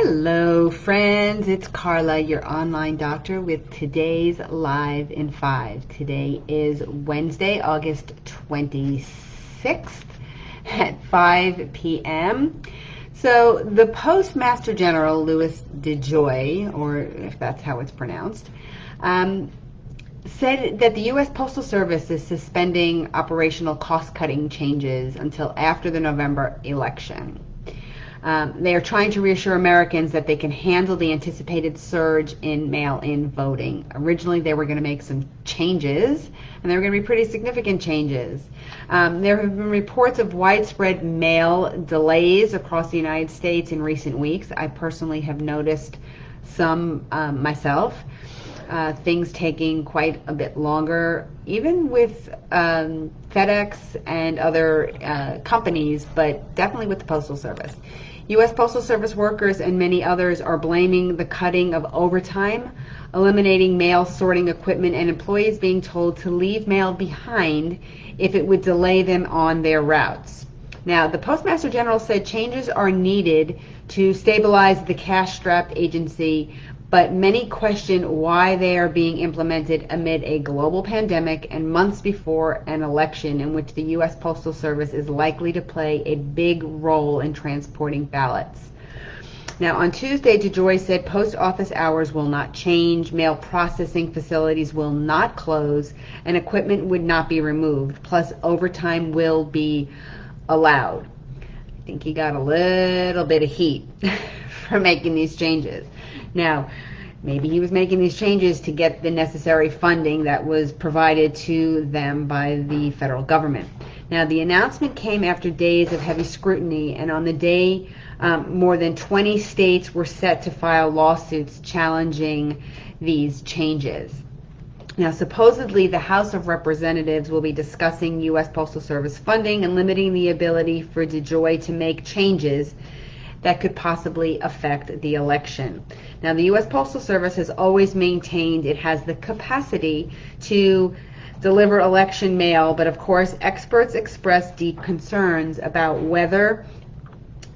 Hello friends, it's Carla, your online doctor with today's Live in 5. Today is Wednesday, August 26th at 5 p.m. So the Postmaster General, Louis DeJoy, or if that's how it's pronounced, said that the U.S. Postal Service is suspending operational cost-cutting changes until after the November election. They are trying to reassure Americans that they can handle the anticipated surge in mail-in voting. Originally, they were going to make some changes, and they were going to be pretty significant changes. There have been reports of widespread mail delays across the United States in recent weeks. I personally have noticed some myself. Things taking quite a bit longer, even with FedEx and other companies, but definitely with the Postal Service. U.S. Postal Service workers and many others are blaming the cutting of overtime, eliminating mail sorting equipment, and employees being told to leave mail behind if it would delay them on their routes. Now, the Postmaster General said changes are needed to stabilize the cash-strapped agency, but many question why they are being implemented amid a global pandemic and months before an election in which the U.S. Postal Service is likely to play a big role in transporting ballots. Now, on Tuesday, DeJoy said post office hours will not change, mail processing facilities will not close, and equipment would not be removed, plus overtime will be allowed. I think he got a little bit of heat for making these changes. Now, maybe he was making these changes to get the necessary funding that was provided to them by the federal government. Now, the announcement came after days of heavy scrutiny, and on the day, more than 20 states were set to file lawsuits challenging these changes. Now, supposedly, the House of Representatives will be discussing U.S. Postal Service funding and limiting the ability for DeJoy to make changes that could possibly affect the election. Now, the U.S. Postal Service has always maintained it has the capacity to deliver election mail, but of course, experts express deep concerns about whether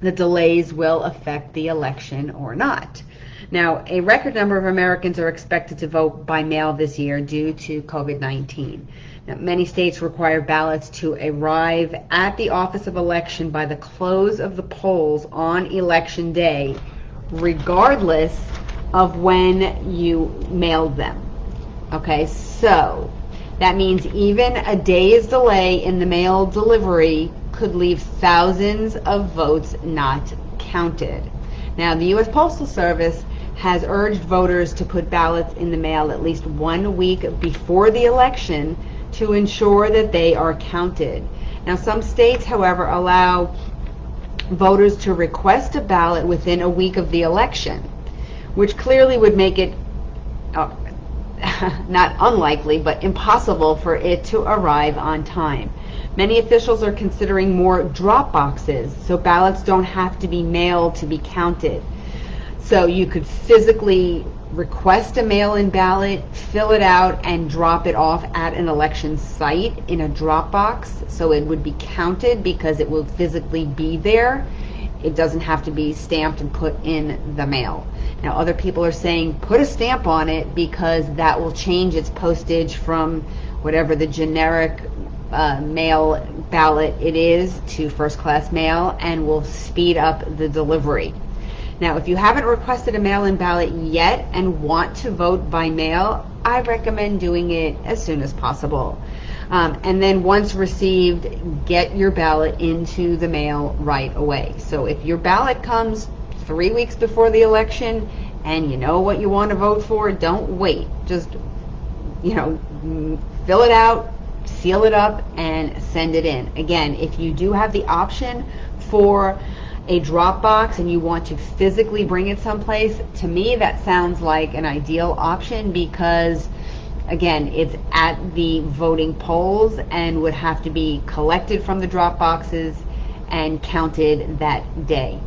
the delays will affect the election or not. Now, a record number of Americans are expected to vote by mail this year due to COVID-19. Now, many states require ballots to arrive at the Office of Election by the close of the polls on Election Day, regardless of when you mailed them. Okay, so that means even a day's delay in the mail delivery could leave thousands of votes not counted. Now, the U.S. Postal Service has urged voters to put ballots in the mail at least 1 week before the election to ensure that they are counted. Now, some states, however, allow voters to request a ballot within a week of the election, which clearly would make it not unlikely, but impossible for it to arrive on time. Many officials are considering more drop boxes, so ballots don't have to be mailed to be counted. So you could physically request a mail-in ballot, fill it out, and drop it off at an election site in a drop box, so it would be counted because it will physically be there. It doesn't have to be stamped and put in the mail. Now, other people are saying put a stamp on it because that will change its postage from whatever the generic mail ballot it is to first-class mail and will speed up the delivery. Now, if you haven't requested a mail-in ballot yet and want to vote by mail, I recommend doing it as soon as possible. And then once received, get your ballot into the mail right away. So if your ballot comes 3 weeks before the election and you know what you want to vote for, don't wait. Just, fill it out, seal it up, and send it in. Again, if you do have the option for a drop box and you want to physically bring it someplace, to me that sounds like an ideal option because, again, it's at the voting polls and would have to be collected from the drop boxes and counted that day.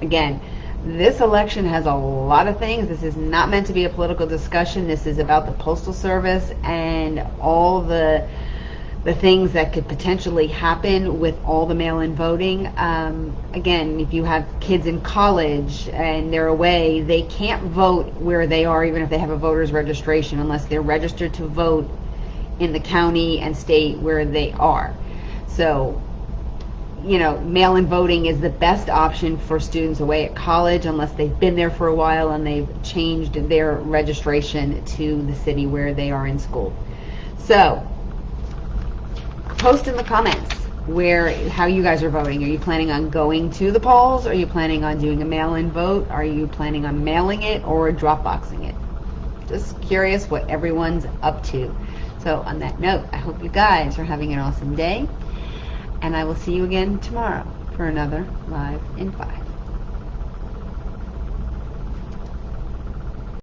Again, this election has a lot of things. This is not meant to be a political discussion. This is about the Postal Service and all the the things that could potentially happen with all the mail-in voting. Again, if you have kids in college and they're away, they can't vote where they are, even if they have a voter's registration, unless they're registered to vote in the county and state where they are. So, you know, mail-in voting is the best option for students away at college, unless they've been there for a while and they've changed their registration to the city where they are in school. So, post in the comments how you guys are voting. Are you planning on going to the polls? Are you planning on doing a mail-in vote? Are you planning on mailing it or drop-boxing it? Just curious what everyone's up to. So on that note, I hope you guys are having an awesome day, and I will see you again tomorrow for another Live in 5.